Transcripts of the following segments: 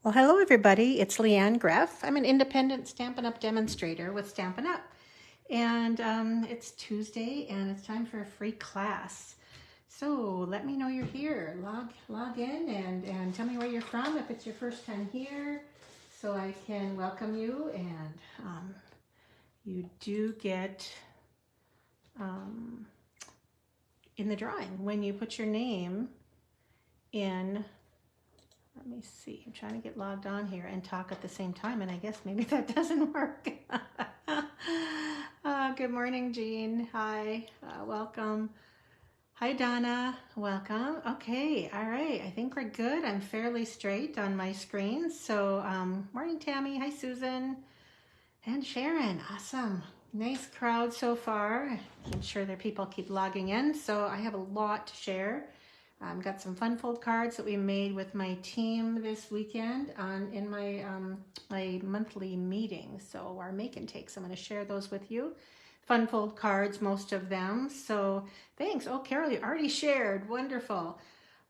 Well, hello everybody. It's Leanne Greff. I'm an independent Stampin' Up! Demonstrator with Stampin' Up! And it's Tuesday and it's time for a free class. So let me know you're here. Log in and tell me where you're from if it's your first time here so I can welcome you. And you do get in the drawing when you put your name in. Let me see, I'm trying to get logged on here and talk at the same time, and I guess maybe that doesn't work. Good morning, Jean. Hi, welcome. Hi, Donna. Welcome. Okay, all right. I think we're good. I'm fairly straight on my screen. So, morning, Tammy. Hi, Susan. And Sharon. Awesome. Nice crowd so far. I'm sure that people keep logging in. So I have a lot to share. Got some fun fold cards that we made with my team this weekend in my my monthly meeting. So our make and takes, I'm going to share those with you. Fun fold cards, most of them. So thanks. Oh, Carol, you already shared. Wonderful.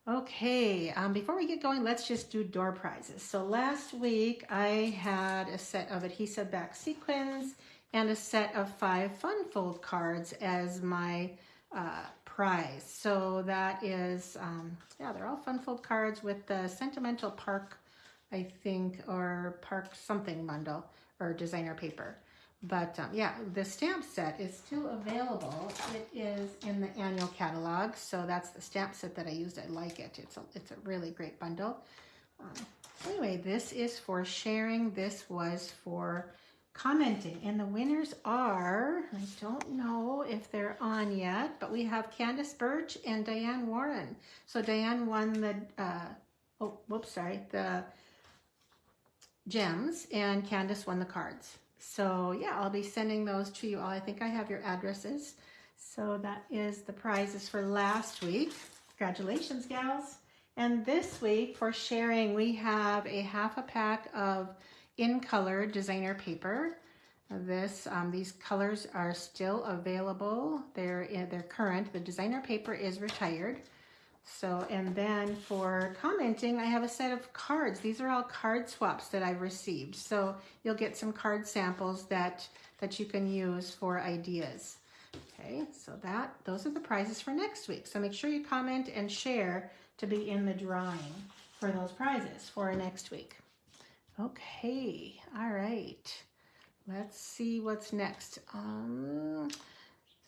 Okay, before we get going, let's just do door prizes. So last week I had a set of adhesive back sequins and a set of 5 fun fold cards as my prize. So that is, yeah, they're all fun fold cards with the Sentimental Park, I think, or Park something bundle or designer paper. But yeah, the stamp set is still available. It is in the annual catalog, so that's the stamp set that I used. I like it. It's a really great bundle. Anyway, this is for sharing. This was for commenting, and the winners are, I don't know if they're on yet, but we have Candace Birch and Diane Warren. So Diane won the the gems, and Candace won the cards. So yeah, I'll be sending those to you all. I think I have your addresses. So that is the prizes for last week. Congratulations, gals. And this week for sharing, we have a half a pack of in color designer paper. These colors are still available. They're current. The designer paper is retired. So, and then for commenting, I have a set of cards. These are all card swaps that I've received. So you'll get some card samples that you can use for ideas. Okay, so those are the prizes for next week. So make sure you comment and share to be in the drawing for those prizes for next week. Okay, all right. Let's see what's next.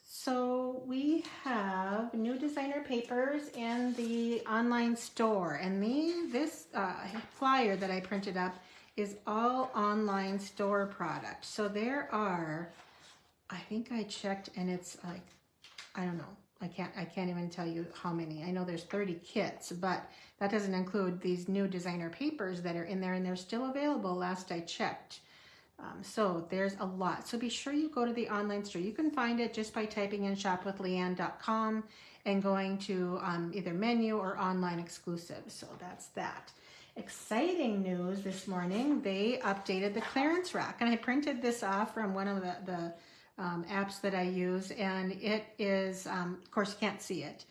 So we have new designer papers in the online store, and this flyer that I printed up is all online store product. So there are, I think I checked, and it's like, I don't know, I can't even tell you how many. I know there's 30 kits, but that doesn't include these new designer papers that are in there, and they're still available last I checked. So there's a lot. So be sure you go to the online store. You can find it just by typing in shopwithleanne.com and going to either menu or online exclusive. So that's that. Exciting news this morning. They updated the clearance rack. And I printed this off from one of the apps that I use. And it is, of course, you can't see it,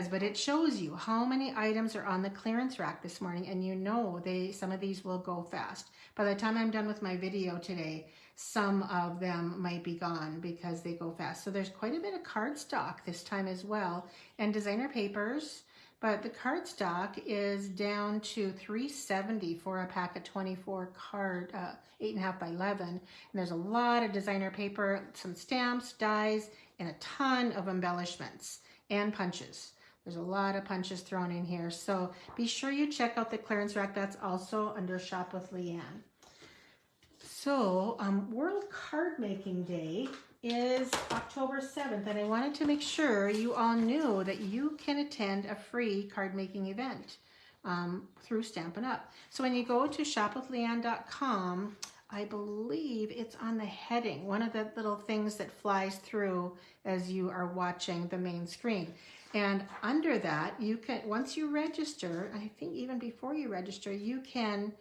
but it shows you how many items are on the clearance rack this morning, and you know some of these will go fast. By the time I'm done with my video today, some of them might be gone because they go fast. So there's quite a bit of card stock this time as well, and designer papers, but the card stock is down to $3.70 for a pack of 24 card, 8.5 by 11. And there's a lot of designer paper, some stamps, dies, and a ton of embellishments and punches. There's a lot of punches thrown in here. So be sure you check out the clearance rack. That's also under Shop with Leanne. So World Card Making Day is October 7th, and I wanted to make sure you all knew that you can attend a free card making event through Stampin' Up. So when you go to shopwithleanne.com, I believe it's on the heading, one of the little things that flies through as you are watching the main screen. And under that, you can, once you register, I think even before you register, you can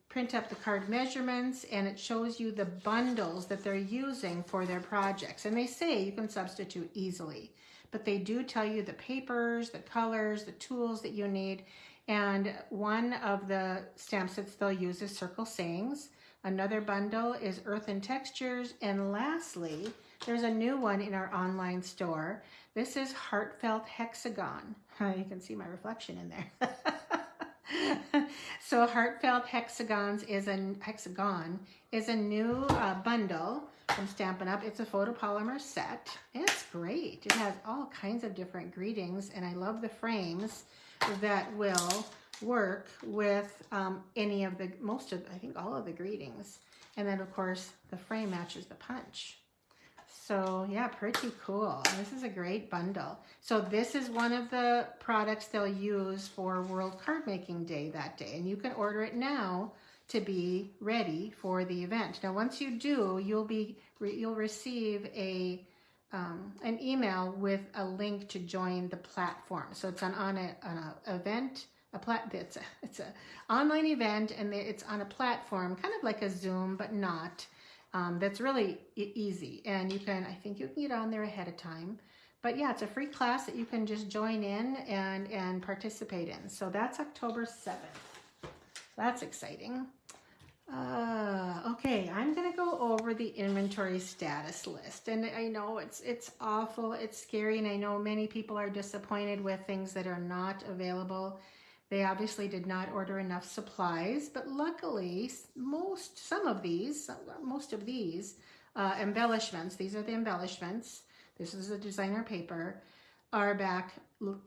print up the card measurements, and it shows you the bundles that they're using for their projects. And they say you can substitute easily, but they do tell you the papers, the colors, the tools that you need. And one of the stamp sets they'll use is Circle Sayings. Another bundle is Earth and Textures. And lastly, there's a new one in our online store. This is Heartfelt Hexagon. You can see my reflection in there. So Heartfelt Hexagon is a new bundle from Stampin' Up. It's a photopolymer set. It's great. It has all kinds of different greetings, and I love the frames that will work with any of the, I think all of the greetings. And then of course the frame matches the punch. So yeah, pretty cool. This is a great bundle. So this is one of the products they'll use for World Card Making Day that day. And you can order it now to be ready for the event. Now, once you do, you'll receive an email with a link to join the platform. So it's on an event, it's an online event, and it's on a platform, kind of like a Zoom, but not. That's really easy, and I think you can get on there ahead of time. But yeah, it's a free class that you can just join in and participate in. So that's October 7th. That's exciting. Okay, I'm gonna go over the inventory status list, and I know it's awful, it's scary, and I know many people are disappointed with things that are not available. They obviously did not order enough supplies, but luckily most of these embellishments, these are the embellishments, this is the designer paper, are back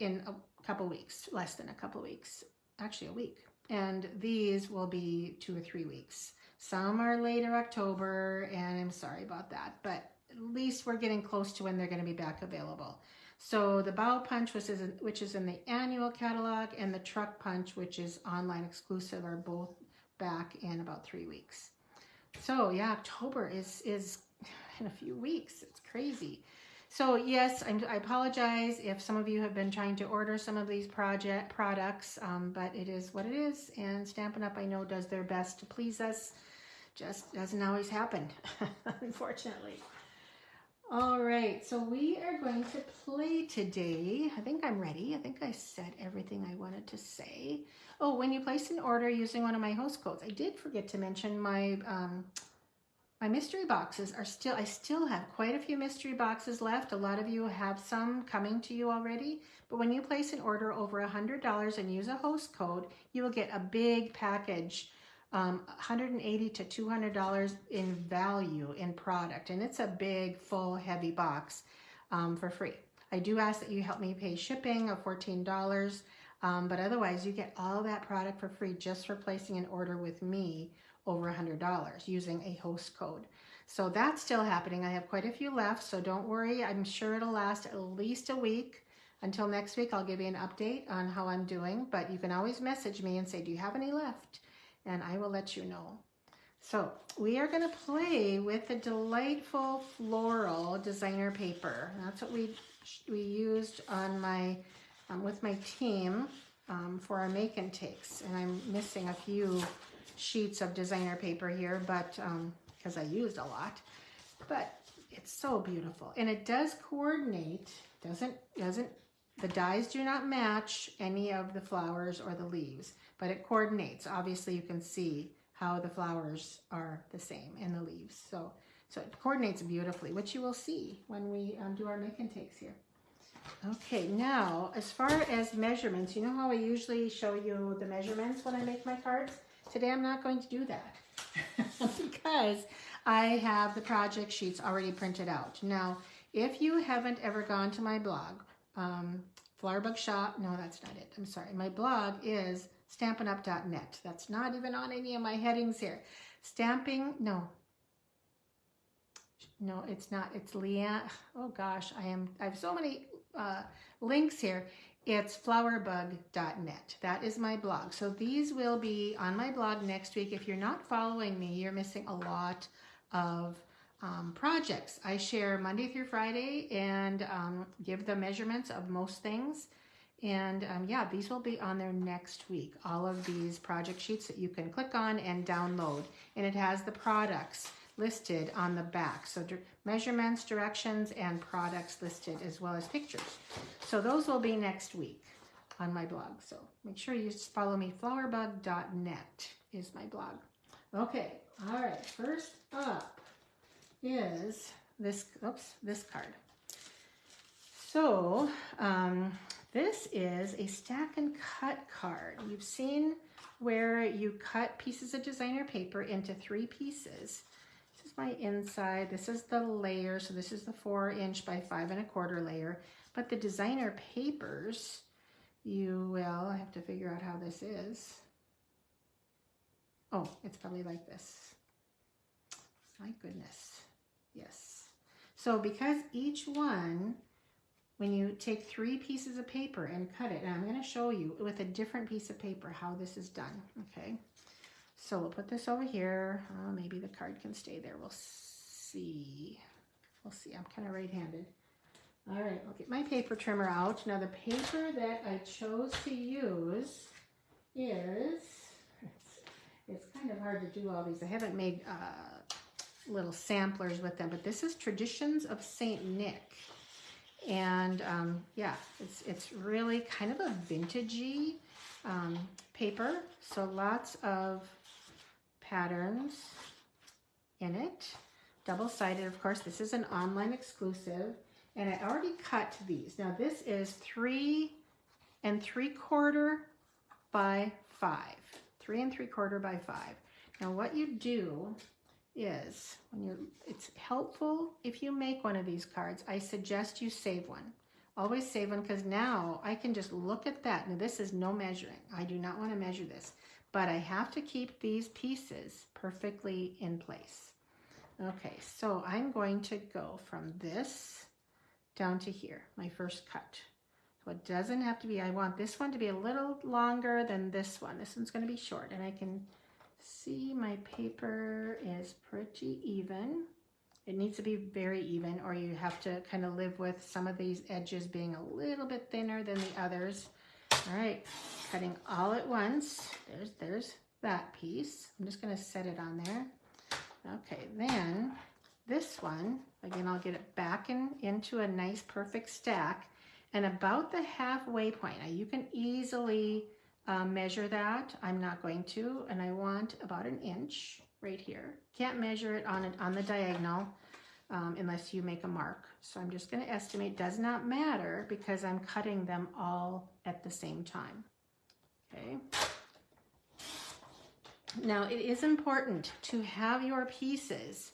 in a couple weeks, less than a couple weeks, actually a week. And these will be 2 or 3 weeks. Some are later October, and I'm sorry about that, but at least we're getting close to when they're going to be back available. So the Bow Punch, which is in the annual catalog, and the Truck Punch, which is online exclusive, are both back in about 3 weeks. So yeah, October is in a few weeks. It's crazy. So yes, I apologize if some of you have been trying to order some of these products, but it is what it is, and Stampin' Up! I know does their best to please us. Just doesn't always happen, unfortunately. All right, so we are going to play today. I think I'm ready. I think I said everything I wanted to say. Oh, when you place an order using one of my host codes, I did forget to mention my mystery boxes are I still have quite a few mystery boxes left. A lot of you have some coming to you already, but when you place an order over $100 and use a host code, you will get a big package, $180 to $200 in value in product, and it's a big, full, heavy box for free. I do ask that you help me pay shipping of $14, but otherwise you get all that product for free just for placing an order with me over $100 using a host code. So that's still happening. I have quite a few left, so don't worry. I'm sure it'll last at least a week. Until next week, I'll give you an update on how I'm doing, but you can always message me and say, do you have any left? And I will let you know. So we are going to play with the Delightful Floral designer paper. That's what we used on with my team for our make and takes. And I'm missing a few sheets of designer paper here, but because I used a lot, but it's so beautiful, and it does coordinate. The dies do not match any of the flowers or the leaves, but it coordinates. Obviously you can see how the flowers are the same in the leaves, so it coordinates beautifully, which you will see when we do our make and takes here. Okay, now as far as measurements, you know how I usually show you the measurements when I make my cards? Today I'm not going to do that because I have the project sheets already printed out. Now, if you haven't ever gone to my blog, Flower Bug Shop, no, that's not it. I'm sorry. My blog is stampinup.net. That's not even on any of my headings here. No, it's not. It's Leanne. Oh gosh, I have so many links here. It's flowerbug.net. That is my blog. So these will be on my blog next week. If you're not following me, you're missing a lot of projects. I share Monday through Friday and give the measurements of most things. And yeah, these will be on there next week. All of these project sheets that you can click on and download. And it has the products listed on the back. So measurements, directions, and products listed, as well as pictures. So those will be next week. on my blog. So make sure you just follow me. Flowerbug.net is my blog. Okay, all right, first up is this card. So this is a stack and cut card. You've seen where you cut pieces of designer paper into 3 pieces. This is my inside, this is the layer, so this is the 4" by 5 1/4 layer. But the designer papers, I have to figure out how this is. Oh, it's probably like this. My goodness, yes. So because each one, when you take 3 pieces of paper and cut it, and I'm going to show you with a different piece of paper how this is done, okay? So we'll put this over here. Maybe the card can stay there. We'll see. We'll see. I'm kind of right-handed. All right, I'll get my paper trimmer out. Now the paper that I chose to use is, it's kind of hard to do all these. I haven't made little samplers with them, but this is Traditions of Saint Nick. And yeah, it's really kind of a vintagey paper. So lots of patterns in it. Double-sided, of course. This is an online exclusive. And I already cut these. Now this is 3 3/4 by 5. 3 3/4 by 5. Now what you do is, it's helpful if you make one of these cards, I suggest you save one. Always save one, because now I can just look at that. Now this is no measuring. I do not want to measure this, but I have to keep these pieces perfectly in place. Okay, so I'm going to go from this down to here, my first cut. So it doesn't have to be, I want this one to be a little longer than this one. This one's going to be short, and I can see my paper is pretty even. It needs to be very even, or you have to kind of live with some of these edges being a little bit thinner than the others. All right, cutting all at once. There's that piece. I'm just going to set it on there. Okay, then this one, again, I'll get it back into a nice perfect stack, and about the halfway point. Now you can easily measure that. I'm not going to, and I want about 1 inch right here. Can't measure it on the diagonal unless you make a mark. So I'm just going to estimate. Does not matter because I'm cutting them all at the same time. Okay. Now it is important to have your pieces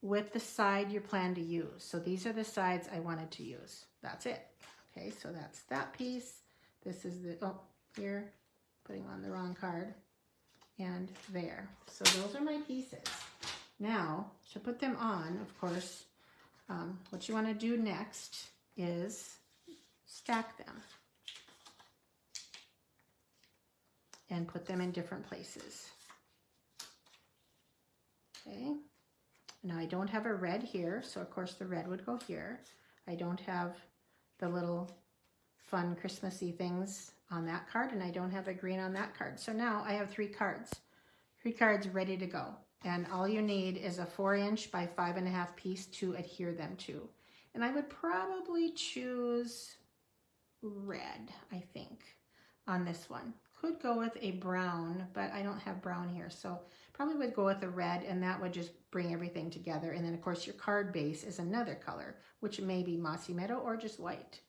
with the side you plan to use. So these are the sides I wanted to use. That's it. Okay, so that's that piece. This is the, here, putting on the wrong card, and there. So those are my pieces. Now, to put them on, of course, what you want to do next is stack them and put them in different places. Okay. Now I don't have a red here, so of course the red would go here. I don't have the little fun Christmassy things on that card, and I don't have a green on that card. So now I have 3 cards. 3 cards ready to go. And all you need is a 4" by 5 1/2 piece to adhere them to. And I would probably choose red, I think, on this one. Could go with a brown, but I don't have brown here, so probably would go with a red, and that would just bring everything together. And then of course your card base is another color, which may be mossy meadow or just white.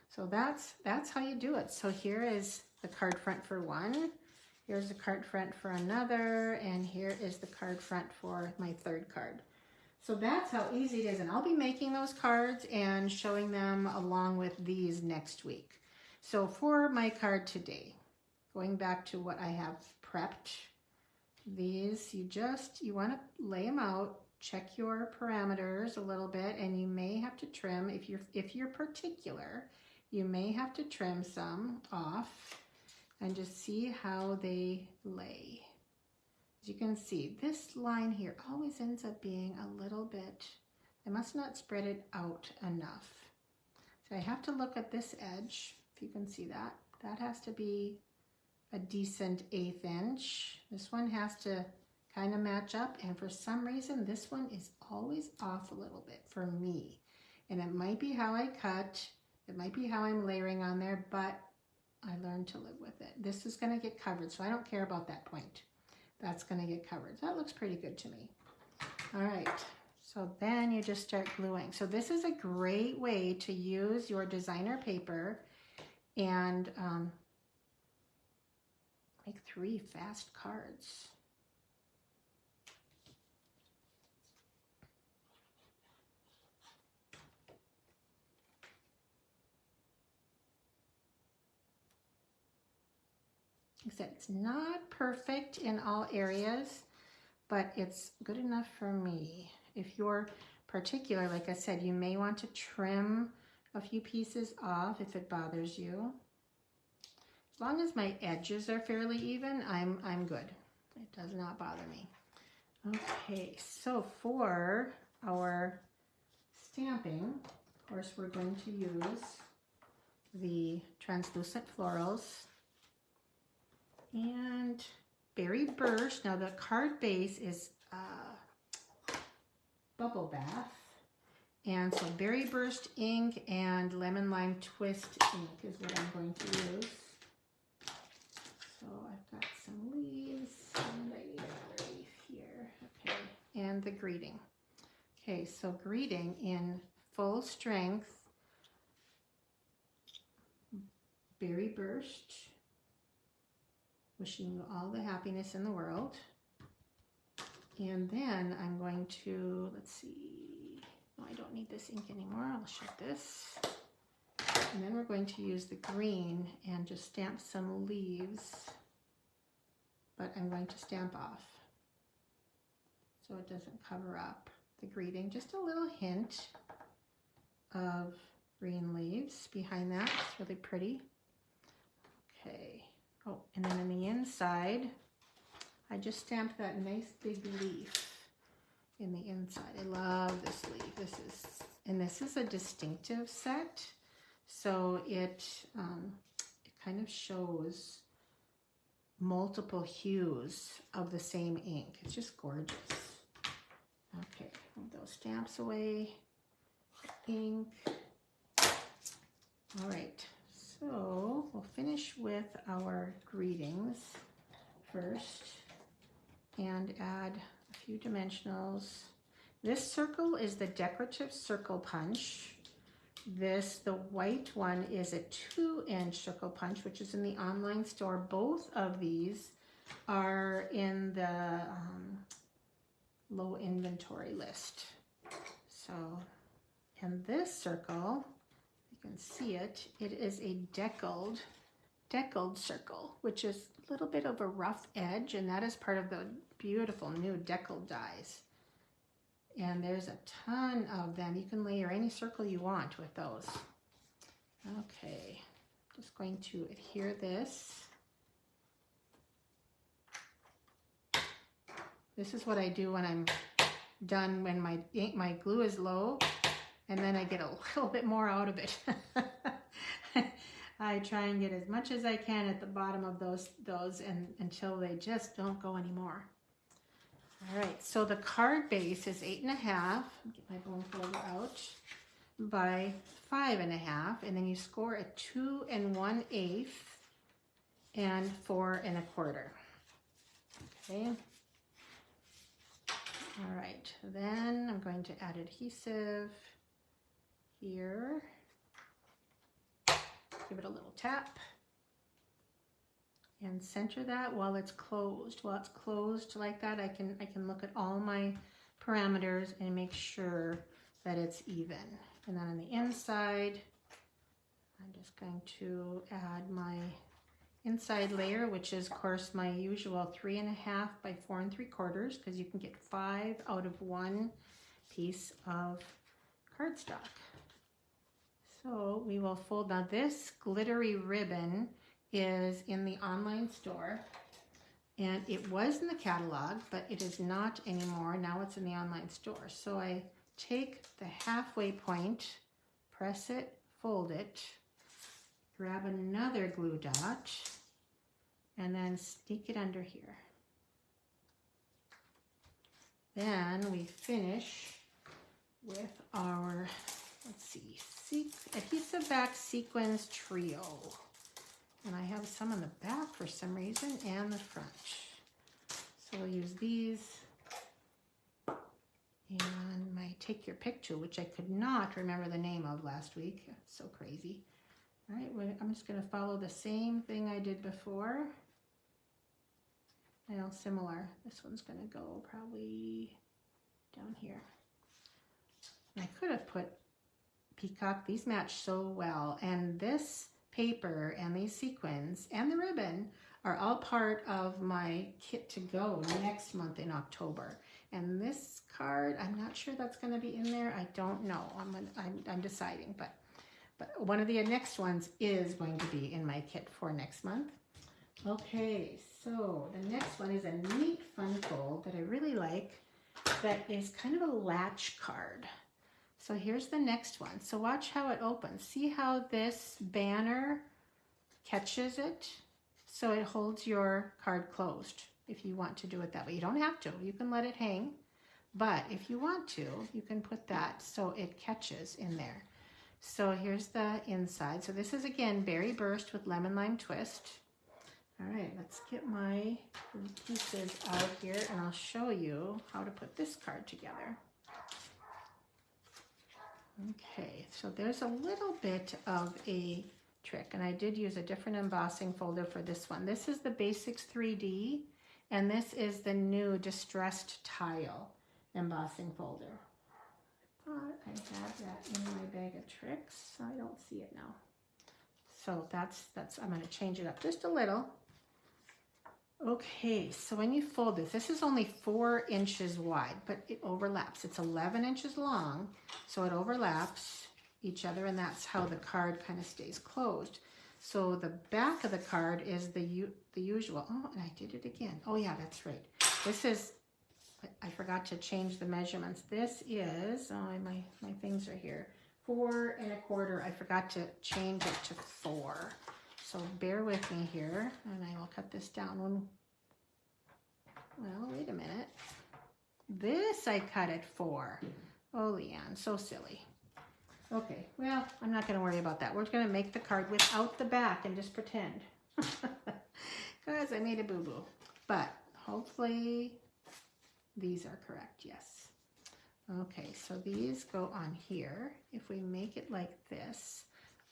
So that's how you do it. So here is the card front for one, here's the card front for another, and here is the card front for my 3rd card. So that's how easy it is, and I'll be making those cards and showing them along with these next week. So for my card today, going back to what I have prepped, these, you want to lay them out, check your parameters a little bit, and you may have to trim, if you're particular, you may have to trim some off and just see how they lay. As you can see, this line here always ends up being a little bit, I must not spread it out enough. So I have to look at this edge, if you can see that. That has to be a decent 1/8 inch. This one has to kind of match up, and for some reason this one is always off a little bit for me. And it might be how I cut, it might be how I'm layering on there, but I learned to live with it. This is going to get covered, so I don't care about that point. That's going to get covered. That looks pretty good to me. All right, so then you just start gluing. So this is a great way to use your designer paper and make 3 fast cards. Except it's not perfect in all areas, but it's good enough for me. If you're particular, like I said, you may want to trim a few pieces off if it bothers you. As long as my edges are fairly even, I'm good. It does not bother me. Okay, so for our stamping, of course, we're going to use the translucent florals and Berry Burst. Now the card base is Bubble Bath, and so Berry Burst ink and Lemon Lime Twist ink is what I'm going to use. So I've got some leaves, and I need another leaf here. Okay, and the greeting. Okay, so greeting in full strength, Berry Burst, wishing you all the happiness in the world. And then I'm going to, let's see, no, I don't need this ink anymore. I'll shut this. And then we're going to use the green and just stamp some leaves, but I'm going to stamp off so it doesn't cover up the greeting. Just a little hint of green leaves behind that. It's really pretty. Okay. Oh, and then on the inside, I just stamped that nice big leaf in the inside. I love this leaf. This is a distinctive set, so it kind of shows multiple hues of the same ink. It's just gorgeous. Okay, move those stamps away. Ink. All right, so we'll finish with our greetings first and add a few dimensionals. This circle is the decorative circle punch. The white one is a 2-inch circle punch, which is in the online store. Both of these are in the low inventory list. So, and this circle, you can see it, it is a deckled circle, which is a little bit of a rough edge, and that is part of the beautiful new deckled dies. And there's a ton of them. You can layer any circle you want with those. Okay, just going to adhere this. This is what I do when I'm done, when my glue is low, and then I get a little bit more out of it. I try and get as much as I can at the bottom of those and until they just don't go anymore. All right, so the card base is 8.5, get my bone folder out, by 5.5, and then you score a 2 1/8 and 4 1/4. Okay. All right, then I'm going to add adhesive here. Give it a little tap. And center that while it's closed. While it's closed like that, I can look at all my parameters and make sure that it's even. And then on the inside, I'm just going to add my inside layer, which is, of course, my usual 3.5 by 4 3/4, because you can get 5 out of 1 piece of cardstock. So we will fold. Now this glittery ribbon is in the online store, and it was in the catalog, but it is not anymore. Now it's in the online store. So I take the halfway point, press it, fold it, grab another glue dot, and then sneak it under here. Then we finish with our, let's see, adhesive back sequins trio. And I have some on the back for some reason and the front. So we'll use these. And my Take Your Pick tool, which I could not remember the name of last week. It's so crazy. All right, I'm just going to follow the same thing I did before. I know, similar. This one's going to go probably down here. And I could have put peacock. These match so well. And this paper and these sequins and the ribbon are all part of my kit to go next month in October. And this card, I'm not sure that's going to be in there. I don't know. I'm deciding, but one of the next ones is going to be in my kit for next month. Okay, so the next one is a neat fun fold that I really like that is kind of a latch card. So here's the next one. So watch how it opens. See how this banner catches it? So it holds your card closed if you want to do it that way. You don't have to. You can let it hang. But if you want to, you can put that so it catches in there. So here's the inside. So this is, again, Berry Burst with Lemon Lime Twist. All right, let's get my pieces out here, and I'll show you how to put this card together. Okay, so there's a little bit of a trick, and I did use a different embossing folder for this one. This is the Basics 3D, and this is the new Distressed Tile embossing folder. I thought I had that in my bag of tricks. I don't see it now. So that's I'm going to change it up just a little. Okay, so when you fold this, this is only 4 inches wide, but it overlaps. It's 11 inches long, so it overlaps each other, and that's how the card kind of stays closed. So the back of the card is the usual. Oh, and I did it again. Oh yeah, that's right. This is, I forgot to change the measurements. This is, oh, my things are here. 4 1/4. I forgot to change it to 4. So bear with me here, and I will cut this down. Well, wait a minute. This I cut at 4. Oh, Leanne, so silly. Okay, well, I'm not going to worry about that. We're going to make the card without the back and just pretend. Because I made a boo-boo. But hopefully these are correct, yes. Okay, so these go on here. If we make it like this,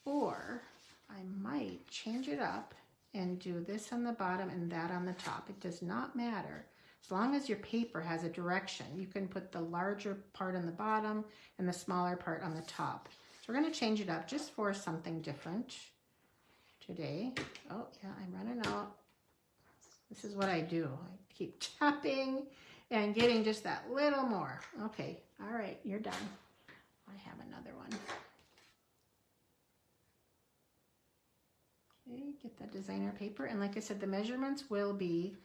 or I might change it up and do this on the bottom and that on the top. It does not matter. As long as your paper has a direction, you can put the larger part on the bottom and the smaller part on the top. So we're going to change it up just for something different today. Oh, yeah, I'm running out. This is what I do. I keep tapping and getting just that little more. Okay, all right, you're done. I have another one. Okay, get that designer paper. And like I said, the measurements will be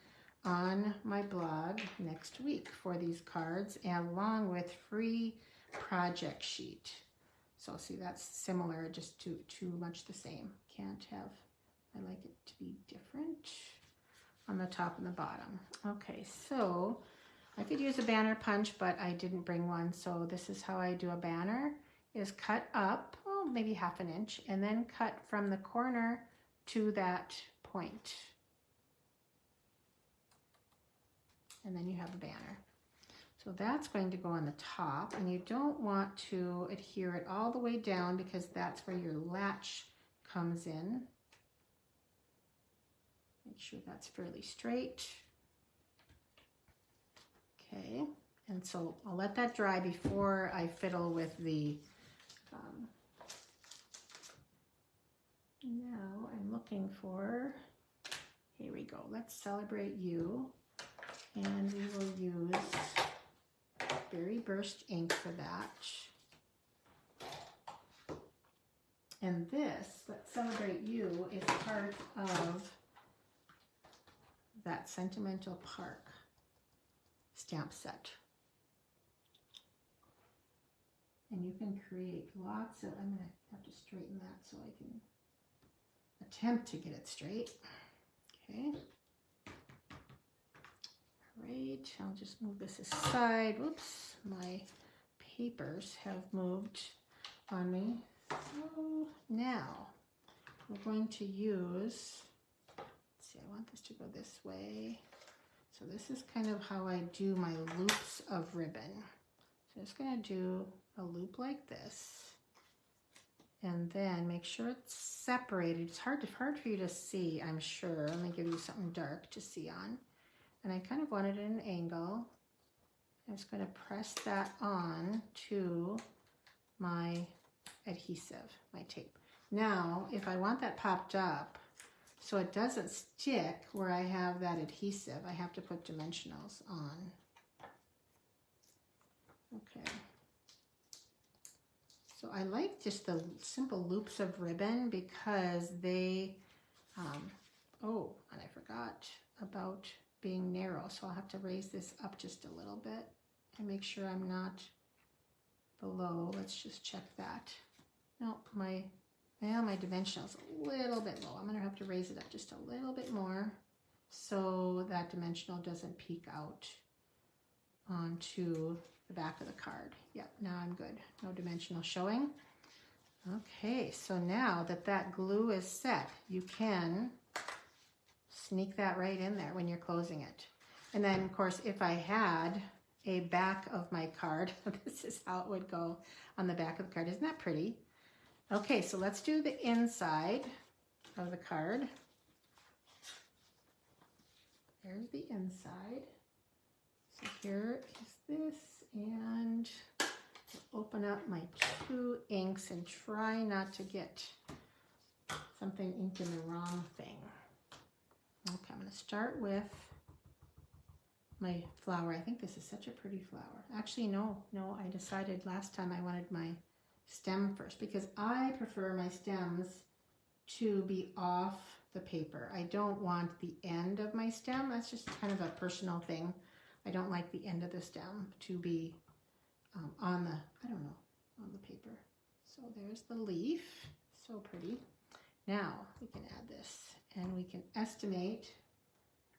on my blog next week for these cards, along with free project sheet. So see, that's similar, just too much the same. Can't have, I like it to be different on the top and the bottom. Okay, so I could use a banner punch, but I didn't bring one. So this is how I do a banner, is cut up, oh, maybe 1/2 inch, and then cut from the corner to that point. And then you have a banner. So that's going to go on the top, and you don't want to adhere it all the way down because that's where your latch comes in. Make sure that's fairly straight. Okay, and so I'll let that dry before I fiddle with the, now I'm looking for, here we go, let's Celebrate You. And we will use Berry Burst ink for that. And this, Let's Celebrate You, is part of that Sentimental Park stamp set. And you can create lots of, I'm going to have to straighten that so I can attempt to get it straight. Okay. Right, I'll just move this aside. Whoops, my papers have moved on me. So now we're going to use, let's see, I want this to go this way. So this is kind of how I do my loops of ribbon. So I'm just going to do a loop like this. And then make sure it's separated. It's hard for you to see, I'm sure. Let me give you something dark to see on. And I kind of want it at an angle. I'm just going to press that on to my adhesive, my tape. Now, if I want that popped up so it doesn't stick where I have that adhesive, I have to put dimensionals on. Okay. So I like just the simple loops of ribbon because they, oh, and I forgot about being narrow. So I'll have to raise this up just a little bit and make sure I'm not below. Let's just check that. No, my dimensional is a little bit low. I'm gonna have to raise it up just a little bit more so that dimensional doesn't peek out onto the back of the card. Yep, now I'm good. No dimensional showing. Okay, so now that that glue is set, you can sneak that right in there when you're closing it. And then, of course, if I had a back of my card, this is how it would go on the back of the card. Isn't that pretty? Okay, so let's do the inside of the card. There's the inside. So here is this, and I'll open up my 2 inks and try not to get something inked in the wrong thing. Okay, I'm going to start with my flower. I think this is such a pretty flower. Actually, no, I decided last time I wanted my stem first because I prefer my stems to be off the paper. I don't want the end of my stem. That's just kind of a personal thing. I don't like the end of the stem to be on the, on the paper. So there's the leaf, so pretty. Now we can add this and we can estimate.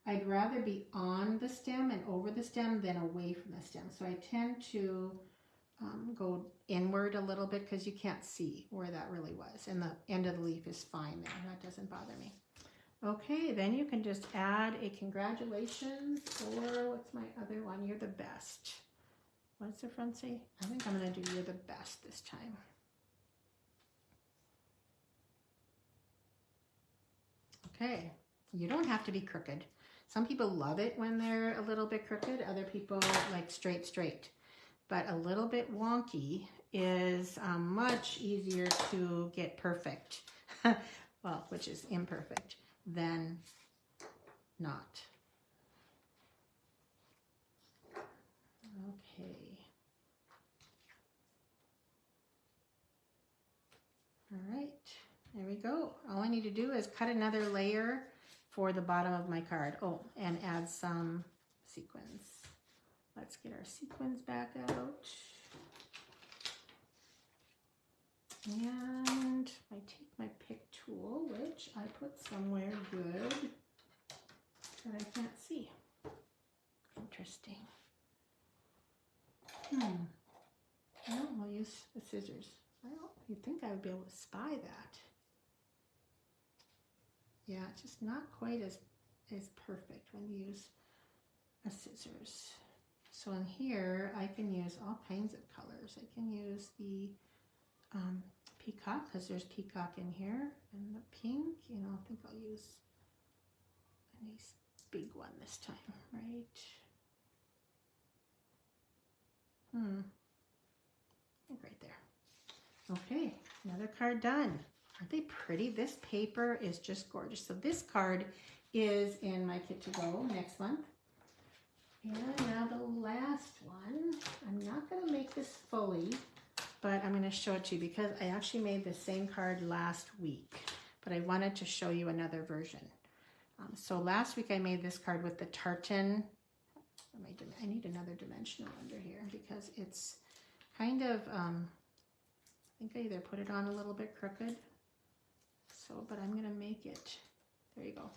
I'd rather be on the stem and over the stem than away from the stem. So I tend to go inward a little bit because you can't see where that really was. And the end of the leaf is fine there. That doesn't bother me. Okay, then you can just add a congratulations, or what's my other one? You're the best. What's the front say? I think I'm going to do you're the best this time. Okay, you don't have to be crooked. Some people love it when they're a little bit crooked. Other people like straight. But a little bit wonky is much easier to get perfect. Well, which is imperfect, than not. Okay. All right, there we go. All I need to do is cut another layer for the bottom of my card. Oh, and add some sequins. Let's get our sequins back out. And I take my pick tool, which I put somewhere good that I can't see. Interesting. Well, I'll use the scissors. You'd think I would be able to spy that. Yeah, it's just not quite as perfect when you use a scissors. So in here, I can use all kinds of colors. I can use the peacock, because there's peacock in here, and the pink, I think I'll use a nice big one this time, right? I think right there. Okay, another card done. Aren't they pretty? This paper is just gorgeous. So this card is in my kit to go next month. And now the last one. I'm not going to make this fully, but I'm going to show it to you because I actually made the same card last week, but I wanted to show you another version. So last week I made this card with the tartan. I need another dimensional under here because it's kind of, I think I either put it on a little bit crooked. So, but I'm going to make it, there you go.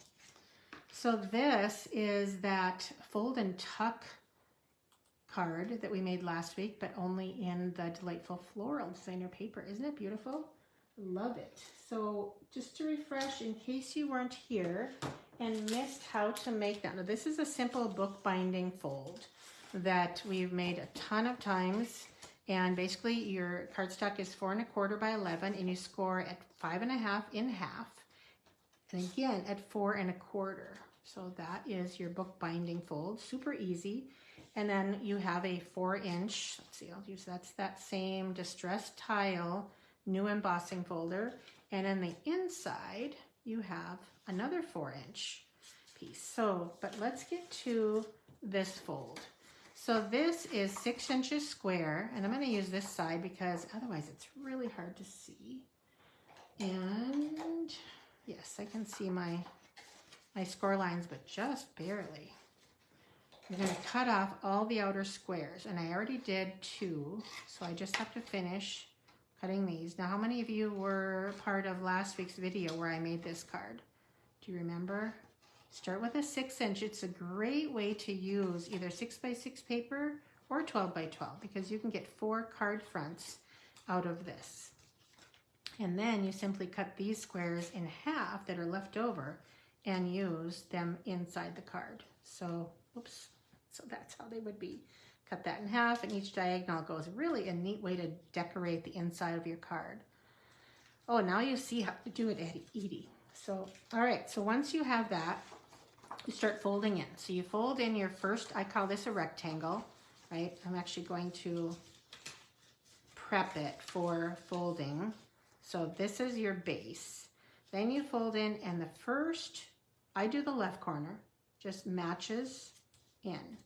So this is that fold and tuck card that we made last week, but only in the Delightful Floral designer paper. Isn't it beautiful? Love it. So just to refresh, in case you weren't here and missed how to make that. Now this is a simple bookbinding fold that we've made a ton of times. And basically your cardstock is 4 1/4 by 11 and you score at 5 1/2 in half. And again at 4 1/4. So that is your bookbinding fold, super easy. And then you have a 4-inch, let's see, I'll use that's that same distressed tile new embossing folder, and in the inside you have another 4-inch piece. So, but let's get to this fold. So this is 6 inches square, and I'm going to use this side because otherwise it's really hard to see. And yes, I can see my score lines, but just barely. I'm going to cut off all the outer squares, and I already did 2, so I just have to finish cutting these. Now, how many of you were part of last week's video where I made this card? Do you remember? Start with a 6-inch. It's a great way to use either 6x6 paper or 12x12 because you can get 4 card fronts out of this. And then you simply cut these squares in half that are left over and use them inside the card. So, oops, so that's how they would be. Cut that in half, and each diagonal goes. Really a neat way to decorate the inside of your card. Oh, now you see how to do it, Edie. So, all right, so once you have that, you start folding in. So you fold in your first, I call this a rectangle, right? I'm actually going to prep it for folding. So this is your base. Then you fold in, and the first, I do the left corner, just matches in.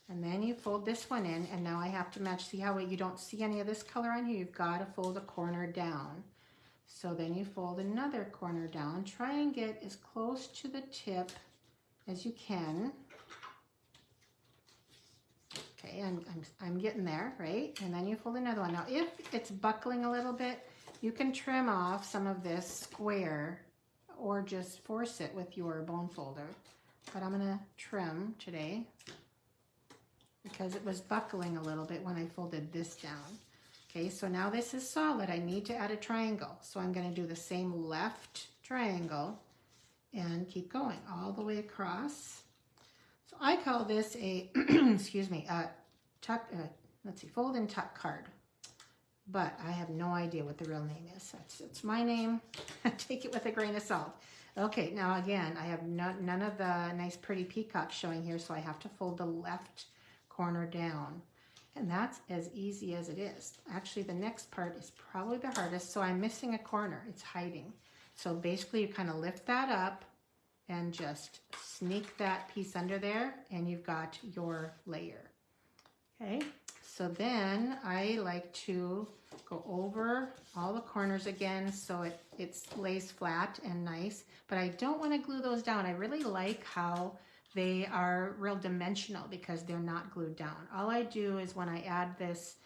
And then you fold this one in, and now I have to match. See how you don't see any of this color on here? You've got to fold a corner down. So then you fold another corner down. Try and get as close to the tip as you can. Okay, I'm getting there, right? And then you fold another one. Now, if it's buckling a little bit, you can trim off some of this square or just force it with your bone folder. But I'm gonna trim today because it was buckling a little bit when I folded this down. Okay, so now this is solid. I need to add a triangle. So I'm gonna do the same left triangle and keep going all the way across. So I call this a, excuse me, a tuck, let's see, fold and tuck card. But I have no idea what the real name is. It's my name. Take it with a grain of salt. Okay, now again, I have none of the nice pretty peacocks showing here, so I have to fold the left corner down. And that's as easy as it is. Actually, the next part is probably the hardest, so I'm missing a corner. It's hiding. So basically, you kind of lift that up and just sneak that piece under there, and you've got your layer. Okay, so then I like to go over all the corners again so it lays flat and nice, but I don't want to glue those down. I really like how they are real dimensional because they're not glued down. All I do is when I add this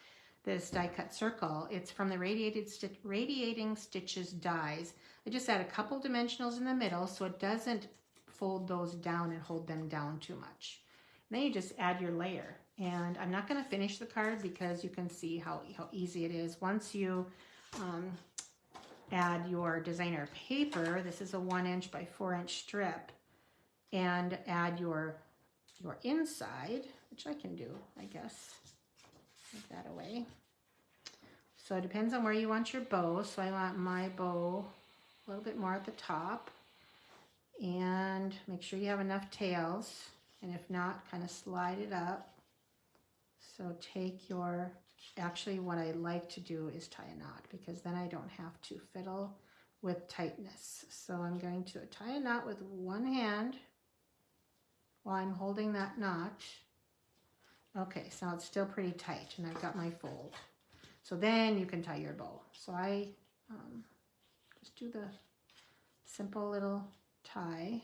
die cut circle, it's from the Radiating Stitches dies. I just add a couple dimensionals in the middle so it doesn't fold those down and hold them down too much. And then you just add your layer. And I'm not going to finish the card because you can see how easy it is. Once you add your designer paper, this is a 1-inch by 4-inch strip, and add your inside, which I can do, I guess. Take that away. So it depends on where you want your bow. So I want my bow a little bit more at the top. And make sure you have enough tails. And if not, kind of slide it up. So take your, actually what I like to do is tie a knot because then I don't have to fiddle with tightness. So I'm going to tie a knot with one hand while I'm holding that knot. Okay, so it's still pretty tight and I've got my fold. So then you can tie your bow. So I just do the simple little tie.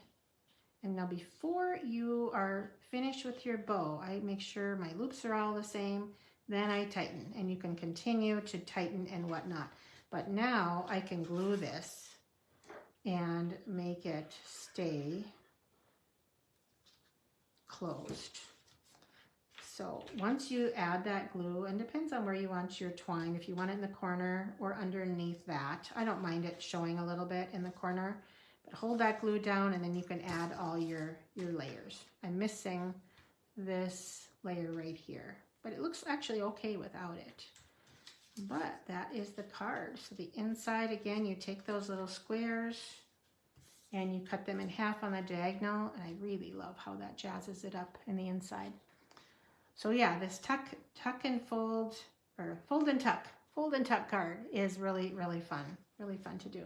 And now before you are finished with your bow, I make sure my loops are all the same, then I tighten. And you can continue to tighten and whatnot. But now I can glue this and make it stay closed. So once you add that glue, and depends on where you want your twine, if you want it in the corner or underneath that. I don't mind it showing a little bit in the corner, but hold that glue down and then you can add all your layers. I'm missing this layer right here, but it looks actually okay without it. But that is the card. So the inside, again, you take those little squares and you cut them in half on the diagonal, and I really love how that jazzes it up in the inside. So yeah, this tuck and fold, or fold and tuck card is really, really fun to do.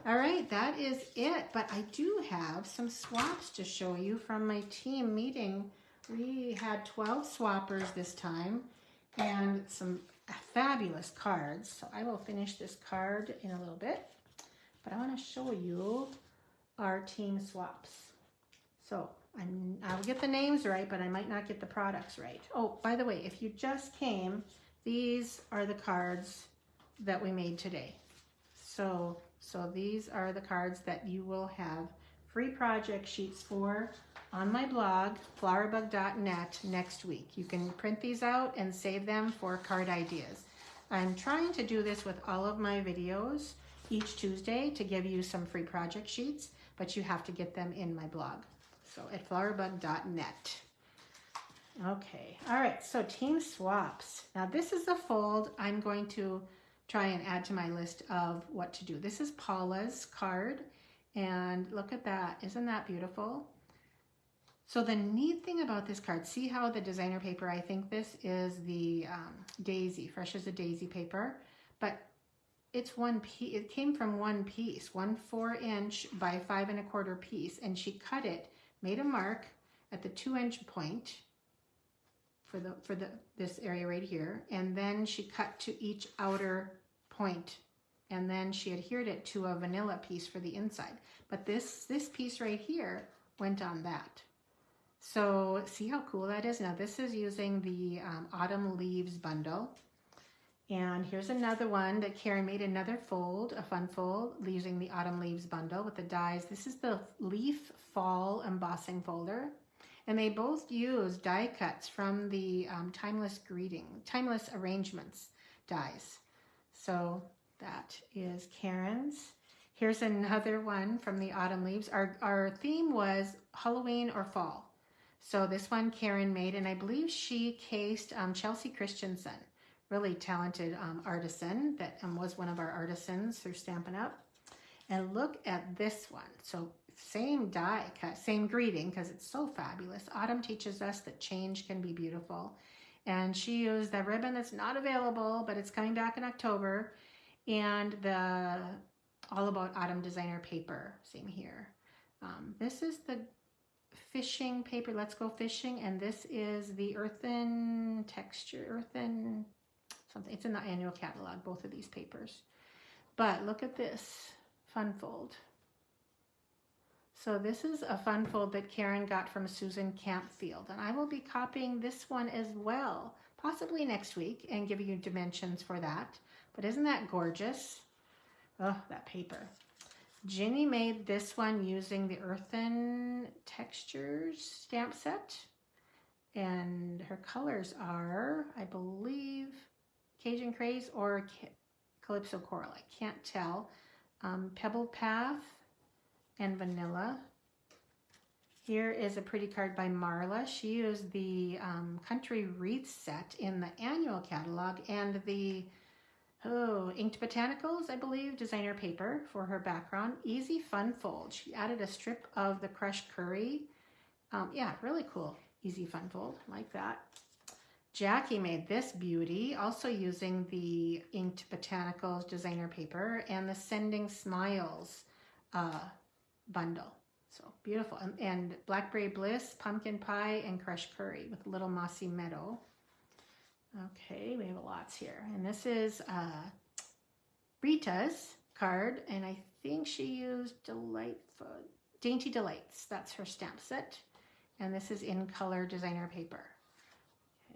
All right, that is it, but I do have some swaps to show you from my team meeting. We had 12 swappers this time and some fabulous cards. So I will finish this card in a little bit, but I want to show you our team swaps. So I'll get the names right, but I might not get the products right. Oh, by the way, if you just came, these are the cards that we made today. So these are the cards that you will have free project sheets for on my blog, flowerbug.net, next week. You can print these out and save them for card ideas. I'm trying to do this with all of my videos each Tuesday to give you some free project sheets, but you have to get them in my blog. So at flowerbug.net. Okay, all right, so team swaps. Now this is a fold I'm going to try and add to my list of what to do. This is Paula's card, and look at that. Isn't that beautiful? So the neat thing about this card, see how the designer paper, I think this is the daisy, fresh as a daisy paper, but it's one piece. It came from one piece, one 4-inch by 5 1/4 piece, and she cut it, made a mark at the 2-inch point for this area right here, and then she cut to each outer point, and then she adhered it to a vanilla piece for the inside. But this piece right here went on that. So see how cool that is? Now this is using the Autumn Leaves bundle. And here's another one that Karen made, another fold, a fun fold, using the Autumn Leaves bundle with the dies. This is the Leaf Fall embossing folder. And they both use die cuts from the Timeless Arrangements dies. So that is Karen's. Here's another one from the Autumn Leaves. Our theme was Halloween or fall. So this one Karen made, and I believe she cased Chelsea Christensen, really talented artisan that was one of our artisans through Stampin' Up. And look at this one. So same die cut, same greeting, because it's so fabulous. Autumn teaches us that change can be beautiful. And she used the ribbon that's not available, but it's coming back in October, and the All About Autumn designer paper, same here. This is the fishing paper, Let's Go Fishing, and this is the earthen texture, earthen something. It's in the annual catalog, both of these papers. But look at this fun fold. So this is a fun fold that Karen got from Susan Campfield, and I will be copying this one as well, possibly next week, and giving you dimensions for that. But isn't that gorgeous? Oh, that paper. Ginny made this one using the Earthen Textures stamp set, and her colors are, I believe, Cajun Craze or Calypso Coral. I can't tell. Pebbled Path and Vanilla. Here is a pretty card by Marla. She used the Country Wreath set in the annual catalog and the Inked Botanicals, I believe, designer paper for her background. Easy fun fold. She added a strip of the crushed curry. Yeah, really cool. Easy fun fold, like that. Jackie made this beauty, also using the Inked Botanicals designer paper and the Sending Smiles bundle. So beautiful. And Blackberry Bliss, Pumpkin Pie, and Crushed Curry with a little Mossy Meadow. Okay, we have lots here. And this is Rita's card, and I think she used Dainty Delights. That's her stamp set. And this is in color designer paper.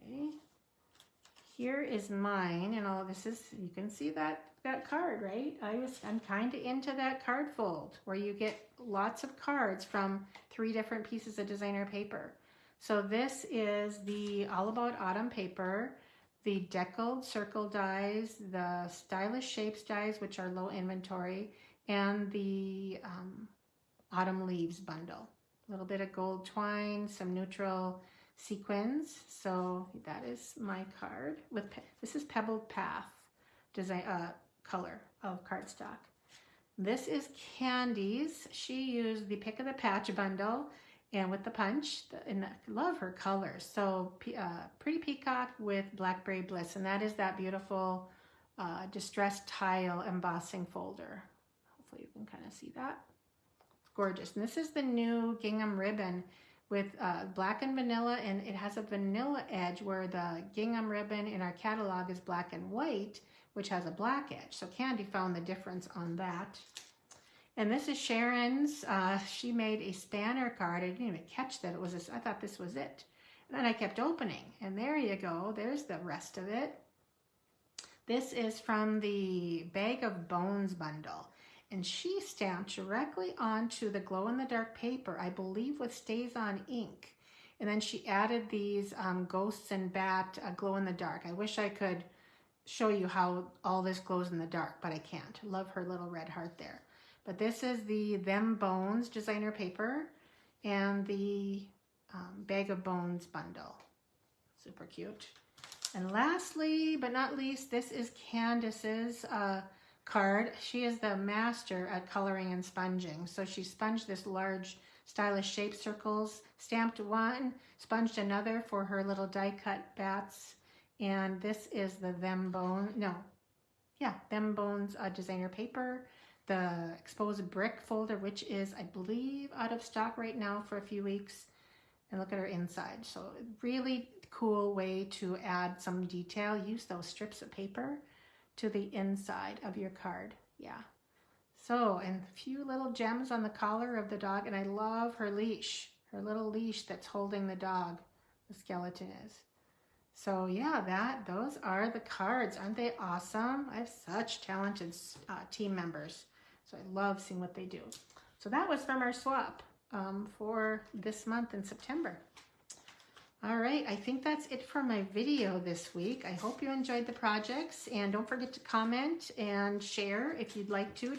Okay. Here is mine, and all this is, you can see that card, right? I'm kind of into that card fold where you get lots of cards from 3 different pieces of designer paper. So this is the All About Autumn paper, the deckled circle dies, the stylish shapes dies, which are low inventory, and the autumn leaves bundle. A little bit of gold twine, some neutral sequins. So that is my card. This is Pebbled Path design color of cardstock. This is Candy's. She used the Pick of the Patch bundle and with the punch, and I love her colors. So Pretty Peacock with Blackberry Bliss, and that is that beautiful distressed tile embossing folder. Hopefully you can kind of see that. It's gorgeous. And this is the new gingham ribbon with black and vanilla, and it has a vanilla edge where the gingham ribbon in our catalog is black and white, which has a black edge. So Candy found the difference on that. And this is Sharon's. She made a spanner card. I didn't even catch that it was this. I thought this was it. And then I kept opening, and there you go. There's the rest of it. This is from the Bag of Bones bundle. And she stamped directly onto the glow-in-the-dark paper, I believe with Stays-On ink. And then she added these ghosts and bat glow-in-the-dark. I wish I could show you how all this glows in the dark, but I can't. Love her little red heart there. But this is the Them Bones designer paper and the Bag of Bones bundle. Super cute. And lastly, but not least, this is Candace's card. She is the master at coloring and sponging. So she sponged this large stylish shape circles, stamped one, sponged another for her little die cut bats. And this is the Them Bones designer paper. The exposed brick folder, which is, I believe, out of stock right now for a few weeks. And look at her inside. So really cool way to add some detail. Use those strips of paper to the inside of your card. Yeah. So, and a few little gems on the collar of the dog. And I love her leash, her little leash that's holding the dog. The skeleton is. So yeah, those are the cards. Aren't they awesome? I have such talented team members. So I love seeing what they do. So that was from our swap for this month in September. All right, I think that's it for my video this week. I hope you enjoyed the projects, and don't forget to comment and share if you'd like to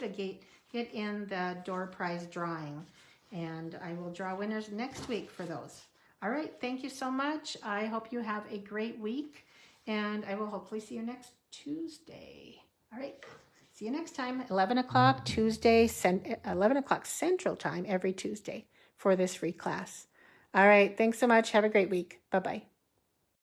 get in the door prize drawing. And I will draw winners next week for those. All right, thank you so much. I hope you have a great week, and I will hopefully see you next Tuesday. All right, see you next time, 11 o'clock Tuesday, 11 o'clock Central Time every Tuesday for this free class. All right, thanks so much. Have a great week. Bye-bye.